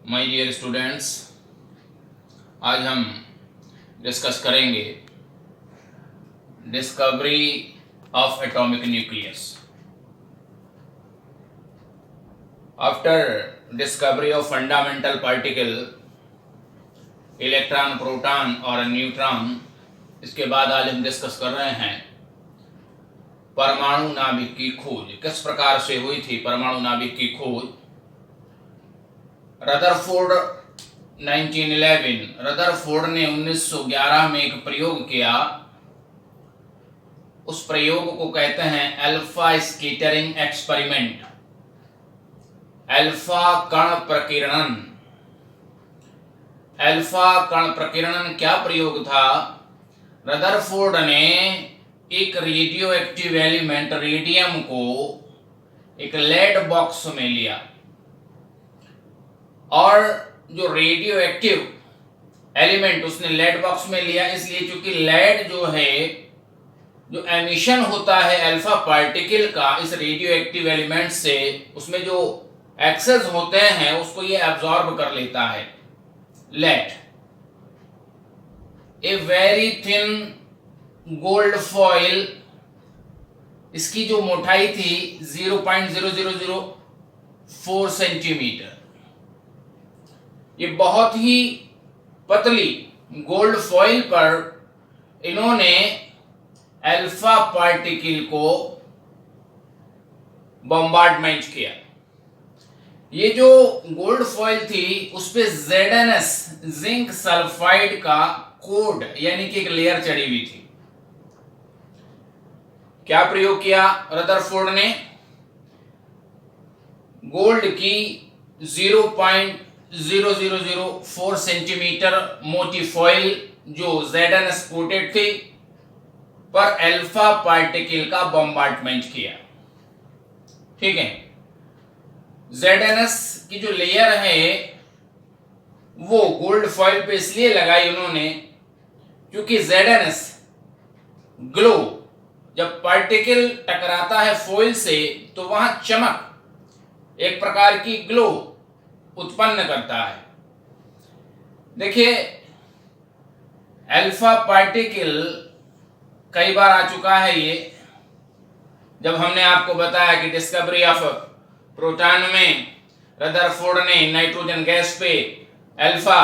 My dear students, आज हम discuss करेंगे discovery of atomic nucleus. After discovery of fundamental particle electron, proton और neutron, इसके बाद आज हम डिस्कस कर रहे हैं परमाणु नाभिक की खोज। किस प्रकार से हुई थी परमाणु नाभिक की खोज? रदरफोर्ड 1911 रदरफोर्ड ने 1911 में एक प्रयोग किया। उस प्रयोग को कहते हैं अल्फा स्कैटरिंग एक्सपेरिमेंट, अल्फा कण प्रकीर्णन। अल्फा कण प्रकीर्णन क्या प्रयोग था? रदरफोर्ड ने एक रेडियो एक्टिव एलिमेंट रेडियम को एक लेड बॉक्स में लिया, और जो रेडियो एक्टिव एलिमेंट उसने लेड बॉक्स में लिया, इसलिए क्योंकि लेड जो है, जो एमिशन होता है अल्फा पार्टिकल का इस रेडियो एक्टिव एलिमेंट से, उसमें जो एक्सेस होते हैं उसको ये एब्जॉर्ब कर लेता है। Lead a very thin gold foil, इसकी जो मोटाई थी 0.0004 सेंटीमीटर। ये बहुत ही पतली गोल्ड फॉइल पर इन्होंने अल्फा पार्टिकल को बॉम्बार्डमेंट किया। ये जो गोल्ड फॉइल थी उस पे ZnS जिंक सल्फाइड का कोड यानी कि एक लेयर चढ़ी हुई थी। क्या प्रयोग किया रदरफोर्ड ने? गोल्ड की 0.0004 सेंटीमीटर मोटी फॉइल जो ZnS कोटेड थी पर अल्फा पार्टिकल का बॉम्बार्डमेंट किया। ठीक है, ZnS की जो लेयर है वो गोल्ड फॉइल पे इसलिए लगाई उन्होंने क्योंकि ZnS ग्लो, जब पार्टिकल टकराता है फॉइल से तो वहां चमक, एक प्रकार की ग्लो उत्पन्न करता है। देखिए, अल्फा पार्टिकल कई बार आ चुका है ये, जब हमने आपको बताया कि डिस्कवरी ऑफ प्रोटॉन में रदरफोर्ड ने नाइट्रोजन गैस पे अल्फा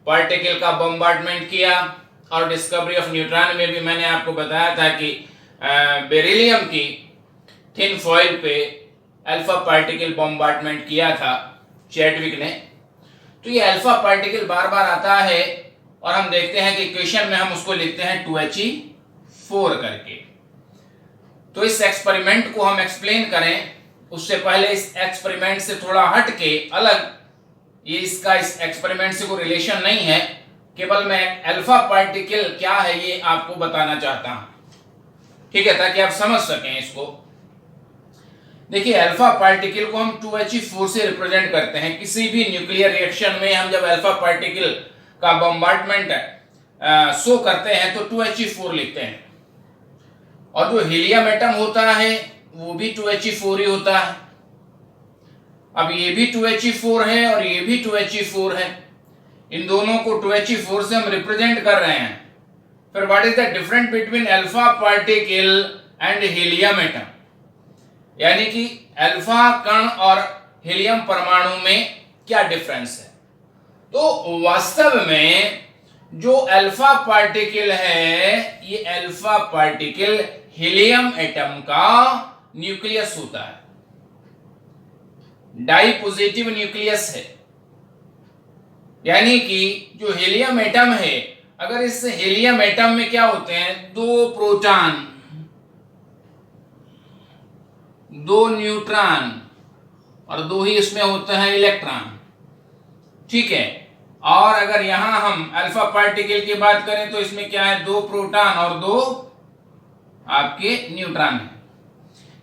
पार्टिकल का बॉम्बार्डमेंट किया, और डिस्कवरी ऑफ न्यूट्रॉन में भी मैंने आपको बताया था कि बेरिलियम की थिन फॉइल पे अल्फा पार्टिकल बॉम्बार्डमेंट किया था चैडविक ने। तो ये अल्फा पार्टिकल बार बार आता है और हम देखते हैं कि इक्वेशन में हम उसको लिखते हैं 2He4 करके। तो इस एक्सपेरिमेंट को हम एक्सप्लेन करें उससे पहले इस एक्सपेरिमेंट से थोड़ा हट के अलग, ये इसका इस एक्सपेरिमेंट से कोई रिलेशन नहीं है, केवल मैं अल्फा पार्टिकल क्या है ये आपको बताना चाहता हूं। ठीक है, ताकि आप समझ सकें इसको। देखिए, अल्फा पार्टिकल को हम 2He4 से रिप्रेजेंट करते हैं। किसी भी न्यूक्लियर रिएक्शन में हम जब अल्फा पार्टिकल का बॉम्बार्डमेंट शो करते हैं तो 2He4 लिखते हैं, और जो हीलियम एटम होता है वो भी 2He4 ही होता है। अब ये भी 2He4 है और ये भी 2He4 है, इन दोनों को 2He4 से हम रिप्रेजेंट कर रहे हैं। फिर what is the difference between alpha particle and helium atom, यानी कि अल्फा कण और हीलियम परमाणु में क्या डिफरेंस है? तो वास्तव में जो अल्फा पार्टिकल है, ये अल्फा पार्टिकल हीलियम एटम का न्यूक्लियस होता है, डाई पॉजिटिव न्यूक्लियस है। यानी कि जो हीलियम एटम है, अगर इस हीलियम एटम में क्या होते हैं, 2 प्रोटॉन, 2 न्यूट्रॉन और 2 ही इसमें होते हैं इलेक्ट्रॉन। ठीक है, और अगर यहां हम अल्फा पार्टिकल की बात करें तो इसमें क्या है, 2 प्रोटॉन और 2 आपके न्यूट्रॉन है।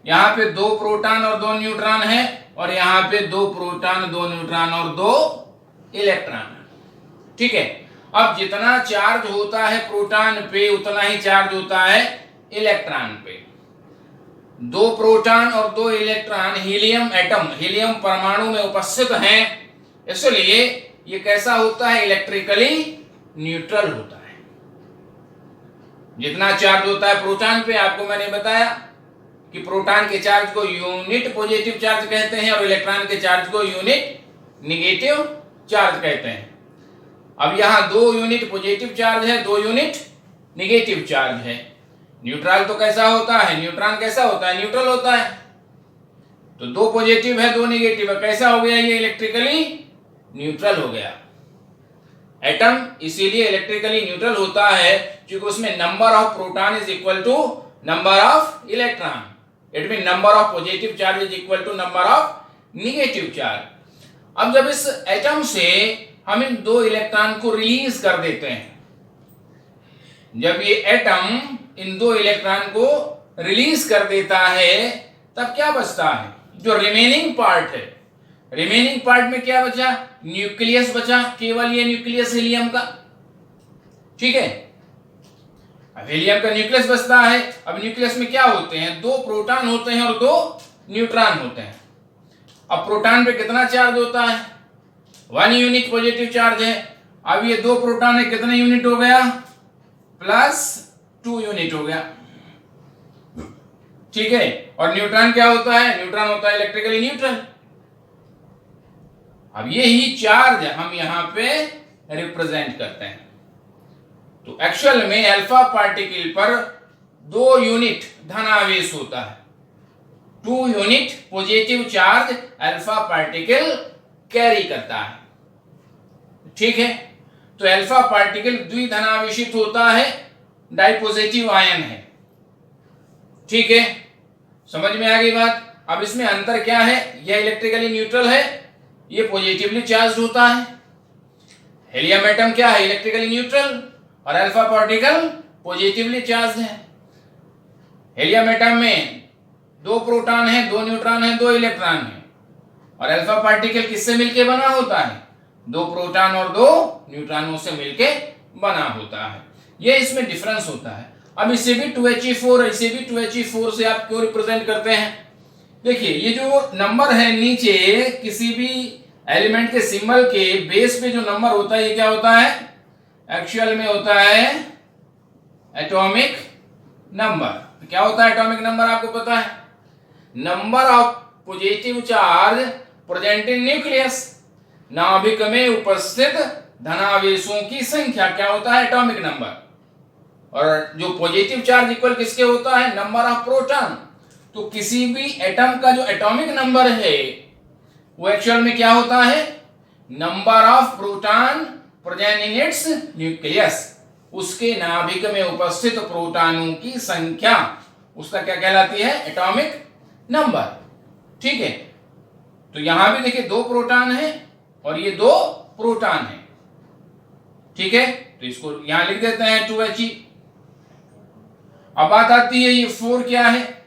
यहां पे 2 प्रोटॉन और 2 न्यूट्रॉन है, और यहां पे 2 प्रोटॉन, 2 न्यूट्रॉन और 2 इलेक्ट्रॉन। ठीक है, अब जितना चार्ज होता है प्रोटॉन पे उतना ही चार्ज होता है इलेक्ट्रॉन पे। 2 प्रोटॉन और 2 इलेक्ट्रॉन हीलियम एटम, हीलियम परमाणु में उपस्थित हैं, इसलिए ये कैसा होता है, इलेक्ट्रिकली न्यूट्रल होता है। जितना चार्ज होता है प्रोटॉन पे, आपको मैंने बताया कि प्रोटॉन के चार्ज को यूनिट पॉजिटिव चार्ज कहते हैं और इलेक्ट्रॉन के चार्ज को यूनिट नेगेटिव चार्ज कहते हैं। अब यहां 2 यूनिट पॉजिटिव चार्ज है, 2 यूनिट नेगेटिव चार्ज है। न्यूट्रल तो कैसा होता है, न्यूट्रॉन कैसा होता है, न्यूट्रल होता है। तो 2 पॉजिटिव है 2 नेगेटिव है, कैसा हो गया ये, इलेक्ट्रिकली न्यूट्रल हो गया। एटम इसीलिए इलेक्ट्रिकली न्यूट्रल होता है क्योंकि उसमें number of proton is equal to number of electron. It mean number of positive charge is equal to number of negative charge. अब जब इस एटम से हम इन 2 इलेक्ट्रॉन को रिलीज कर देते हैं, जब ये एटम इन 2 इलेक्ट्रॉन को रिलीज कर देता है, तब क्या बचता है, जो रिमेनिंग पार्ट है। रिमेनिंग पार्ट में क्या बचा, न्यूक्लियस बचा, केवल ये न्यूक्लियस हीलियम का। ठीक है, अब हीलियम का न्यूक्लियस बचता है। अब न्यूक्लियस में क्या होते हैं, 2 प्रोटॉन होते हैं और 2 न्यूट्रॉन होते हैं। अब प्रोटॉन पे कितना चार्ज होता है, 1 यूनिट पॉजिटिव चार्ज है। अब ये 2 प्रोटॉन है, कितने यूनिट हो गया, +2 यूनिट हो गया। ठीक है, और न्यूट्रॉन क्या होता है, न्यूट्रॉन होता है इलेक्ट्रिकली न्यूट्रल। अब यही चार्ज हम यहां पे रिप्रेजेंट करते हैं। तो एक्चुअल में अल्फा पार्टिकल पर 2 यूनिट धनावेश होता है, 2 unit positive charge alpha particle carry करता है। ठीक है, तो अल्फा पार्टिकल द्विधनावेशित होता है, डाइपॉजिटिव आयन है। ठीक है, समझ में आ गई बात। अब इसमें अंतर क्या है, यह इलेक्ट्रिकली न्यूट्रल है, ये पॉजिटिवली चार्ज होता है। हीलियम एटम क्या है, इलेक्ट्रिकली न्यूट्रल, और अल्फा पार्टिकल पॉजिटिवली चार्ज है। हीलियम एटम में 2 प्रोटॉन है, 2 न्यूट्रॉन है, 2 इलेक्ट्रॉन है। और अल्फा पार्टिकल किससे मिलके बना होता है, 2 प्रोटॉन और 2 न्यूट्रॉनों से मिलके बना होता है। ये इसमें डिफरेंस होता है। अब इसे भी 2He4, इसे भी 2He4 से आप क्यों रिप्रेजेंट करते हैं। देखिए, ये जो नंबर है नीचे, किसी भी एलिमेंट के सिंबल के बेस पे जो नंबर होता है, ये क्या होता है, एक्चुअल में होता है एटॉमिक नंबर। क्या होता है एटॉमिक नंबर, आपको पता है, number of positive charge present in nucleus, नाभिक में उपस्थित धनावेशों की संख्या क्या होता है, एटॉमिक नंबर। और जो पॉजिटिव चार्ज इक्वल किसके होता है, नंबर ऑफ प्रोटॉन। तो किसी भी एटम का जो एटॉमिक नंबर है वो एक्चुअल में क्या होता है, number of proton present in its nucleus, उसके नाभिक में उपस्थित प्रोटॉनों की संख्या, उसका क्या कहलाती है, एटॉमिक नंबर। ठीक है, तो यहां भी देखिए 2 प्रोटॉन है और ये 2 प्रोटॉन है। ठीक है, तो इसको यहां लिख देते हैं 2He। अब बात आती है ये 4 क्या है,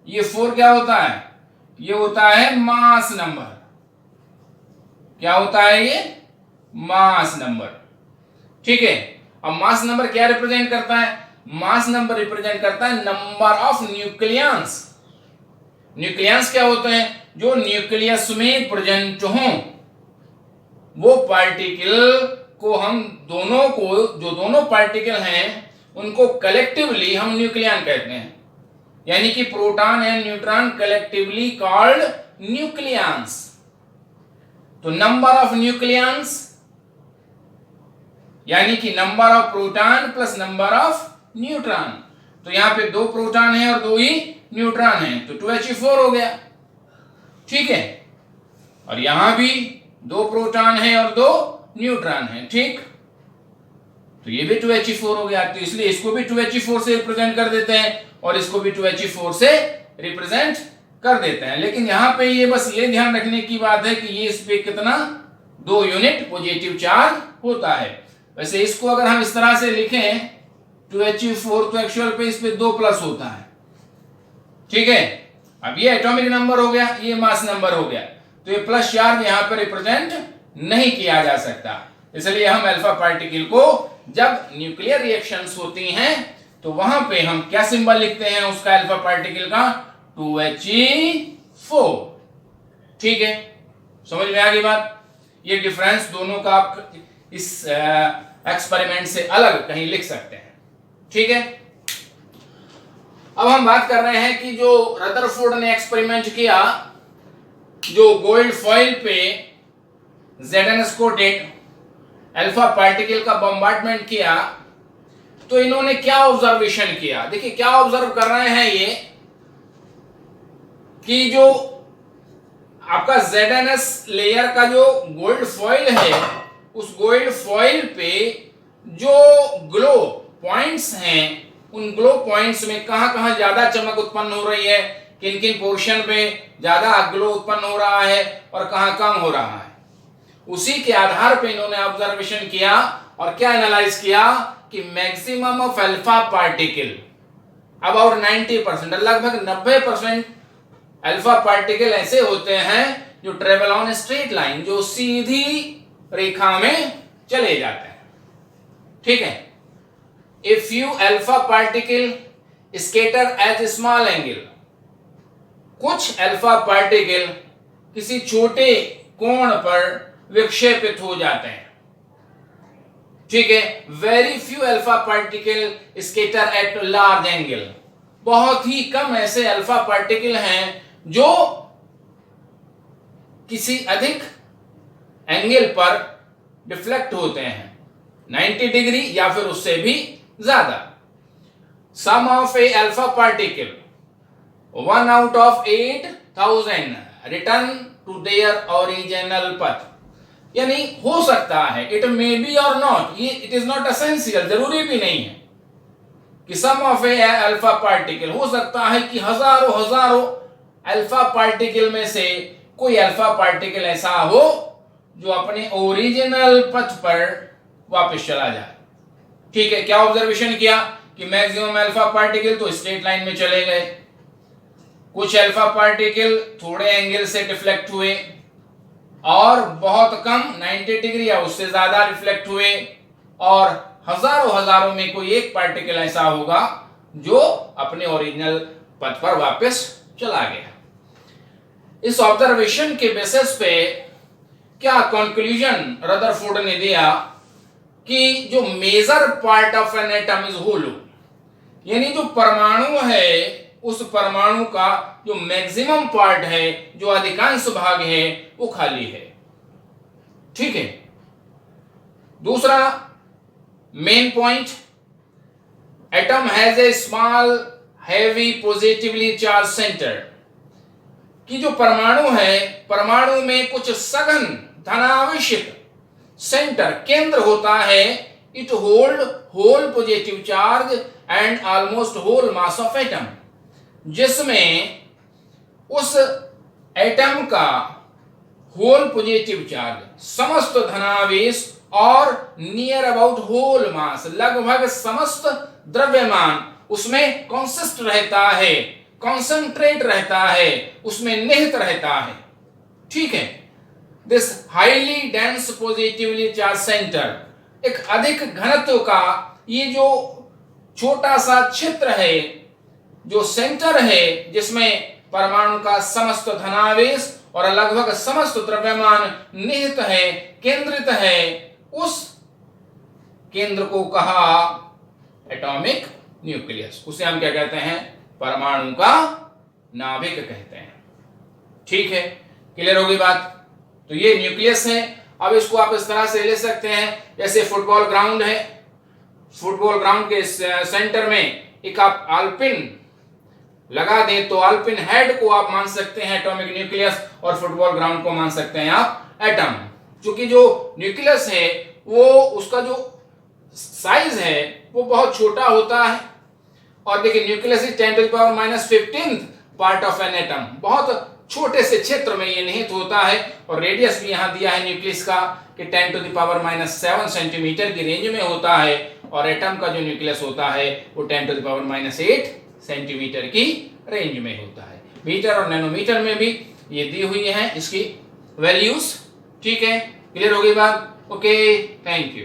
ये 4 क्या होता है, ये होता है मास नंबर। क्या होता है ये, मास नंबर। ठीक है, अब मास नंबर क्या रिप्रेजेंट करता है, मास नंबर रिप्रेजेंट करता है नंबर ऑफ न्यूक्लियंस। न्यूक्लियंस क्या होते हैं, जो न्यूक्लियस में प्रेजेंट हों, वो पार्टिकल को हम दोनों को, जो दोनों पार्टिकल हैं उनको कलेक्टिवली हम न्यूक्लियन कहते हैं। यानी कि proton and neutron collectively called nucleons. तो नंबर ऑफ न्यूक्लियंस यानी कि number of proton plus number of neutron. तो यहां पे 2 प्रोटॉन है और 2 ही न्यूट्रॉन है, तो 2He4 हो गया। ठीक है, और यहां भी 2 प्रोटॉन है और 2 न्यूट्रॉन है। ठीक, तो ये भी 2He4 हो गया। तो इसलिए इसको भी 2He4 से रिप्रेजेंट कर देते हैं और इसको भी 2He4 से रिप्रेजेंट कर देते हैं। लेकिन यहां पे ये बस ये ध्यान रखने की बात है कि ये इस पे कितना, 2 यूनिट पॉजिटिव चार्ज होता है। वैसे इसको अगर हम इस तरह से लिखें 2He4, तो एक्चुअल पे इस पे 2 प्लस होता है। ठीक है, अब ये एटॉमिक नंबर हो गया, ये मास नंबर हो गया, तो ये प्लस चार्ज यहां पर रिप्रेजेंट नहीं किया जा सकता। इसलिए हम अल्फा पार्टिकल को जब न्यूक्लियर रिएक्शंस होती हैं तो वहां पे हम क्या सिंबल लिखते हैं उसका, अल्फा पार्टिकल का, 2He4। ठीक है, समझ में आ गई बात। ये डिफरेंस दोनों का आप इस एक्सपेरिमेंट से अलग कहीं लिख सकते हैं। ठीक है, अब हम बात कर रहे हैं कि जो रदरफोर्ड ने एक्सपेरिमेंट किया, जो गोल्ड फॉइल पे ZnS कोटेड अल्फा पार्टिकल का बम्बार्डमेंट किया, तो इन्होंने क्या ऑब्जर्वेशन किया। देखिए क्या ऑब्जर्व कर रहे हैं ये कि जो आपका ZnS लेयर का जो गोल्ड फॉइल है, उस गोल्ड फॉइल पे जो ग्लो पॉइंट्स हैं, उन ग्लो पॉइंट्स में कहां-कहां ज्यादा चमक उत्पन्न हो रही है, किन-किन पोर्शन पे ज्यादा ग्लो उत्पन्न हो रहा है और कहां कम हो रहा है। उसी के आधार पे इन्होंने ऑब्जर्वेशन किया और क्या एनालाइज किया कि maximum of alpha particle about 90%, लगभग 90% अल्फा पार्टिकल ऐसे होते हैं जो ट्रेवल ऑन स्ट्रेट लाइन, जो सीधी रेखा में चले जाते हैं। ठीक है, a few alpha particle scatter at small angle, कुछ अल्फा पार्टिकल किसी छोटे कोण पर विक्षेपित हो जाते हैं। ठीक है, very few alpha particle scatter at large angle, बहुत ही कम ऐसे अल्फा पार्टिकल हैं जो किसी अधिक एंगल पर डिफ्लेक्ट होते हैं, 90 डिग्री या फिर उससे भी ज्यादा। Some of a alpha particle 1 out of 8,000 return to their original path, यानी हो सकता है, it may be or not, ये इट इज नॉट एसेंशियल, जरूरी भी नहीं है कि some of a alpha particle, हो सकता है कि हजारों अल्फा पार्टिकल में से कोई अल्फा पार्टिकल ऐसा हो जो अपने ओरिजिनल पथ पर वापस चला जाए। ठीक है, क्या ऑब्जर्वेशन किया कि मैक्सिमम अल्फा पार्टिकल तो स्ट्रेट लाइन में चले गए, कुछ अल्फा पार्टिकल थोड़े एंगल से डिफ्लेक्ट हुए और बहुत कम 90 डिग्री या उससे ज्यादा रिफ्लेक्ट हुए, और हजारों में कोई एक पार्टिकल ऐसा होगा जो अपने ओरिजिनल पथ पर वापस चला गया। इस ऑब्जर्वेशन के बेसिस पे क्या कंक्लूजन रदरफोर्ड ने दिया कि जो major part of an atom is hollow, यानी जो परमाणु है उस परमाणु का जो मैक्सिमम पार्ट है, जो अधिकांश भाग है, वो खाली है। ठीक है, दूसरा main point, atom has a small heavy positively charge centre, कि जो परमाणु है, परमाणु में कुछ सघन धनावेशित सेंटर केंद्र होता है। It hold whole positive charge and almost whole mass of atom, जिसमें उस एटम का होल पॉजिटिव चार्ज, समस्त धनावेश और नियर अबाउट होल मास, लगभग समस्त द्रव्यमान उसमें कॉन्सिस्ट रहता है, कॉन्सेंट्रेट रहता है, उसमें निहित रहता है। ठीक है, this highly dense positively charge centre, एक अधिक घनत्व का ये जो छोटा सा क्षेत्र है, जो सेंटर है, जिसमें परमाणु का समस्त धनावेश और लगभग समस्त द्रव्यमान निहित है, केंद्रित है, उस केंद्र को कहा एटॉमिक न्यूक्लियस। उसे हम क्या कहते हैं? परमाणु का नाभिक कहते हैं। ठीक है, क्लियर होगी बात? तो ये न्यूक्लियस है। अब इसको आप इस तरह से ले सकते हैं, जैसे फुटबॉल ग्राउंड है, फुटबॉल ग्राउंड के सेंटर में एक आप आल्पिन लगा दें तो आल्पिन हेड को आप मान सकते हैं एटॉमिक न्यूक्लियस, और फुटबॉल ग्राउंड को मान सकते हैं आप एटम। क्योंकि जो न्यूक्लियस है वो उसका जो साइज है वो बहुत छोटा होता है, और देखिए nucleus is 10⁻15 part of an atom, बहुत छोटे से क्षेत्र में ये निहित होता है, और रेडियस भी यहाँ दिया है न्यूक्लियस का कि 10⁻7 सेंटीमीटर की रेंज में होता है, और एटम का जो न्यूक्लियस होता है वो 10⁻8 सेंटीमीटर की रेंज में होता है। मीटर और नैनोमीटर में भी ये दी हुई है इसकी वैल्यूज। ठीक है, क्लियर हो गई बात? Okay, thank you.